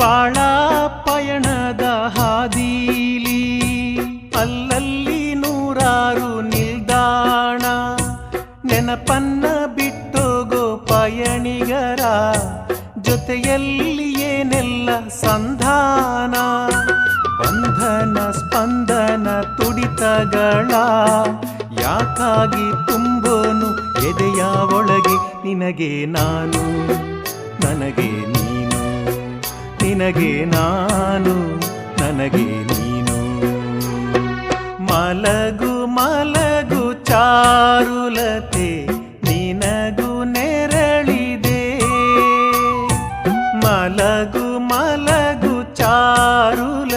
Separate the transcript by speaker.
Speaker 1: ಬಾಳ ಪಯಣದ ಹಾದೀಲಿ ಅಲ್ಲಲ್ಲಿ ನೂರಾರು ನಿಲ್ದಾಣ, ನೆನಪನ್ನ ಬಿಟ್ಟೋಗೋ ಪಯಣಿಗರ ಜೊತೆಯಲ್ಲಿ ಏನೆಲ್ಲ ಸಂಧಾನ. ಬಂಧನ ಸ್ಪಂದನ ತುಡಿತಗಳ ಯಾಕಾಗಿ ತುಂಬೋನು ಎದೆಯ ಒಳಗೆ. ನಿನಗೆ ನಾನು ನನಗೆ ನೀನು, ನಿನಗೆ ನಾನು ನನಗೆ ನೀನು. ಮಲಗು ಮಲಗು ಚಾರುಲತೆ ನಿನಗೂ ನೆರಳಿದೆ. ಮಲಗು ಮಲಗು ಚಾರುಲತೆ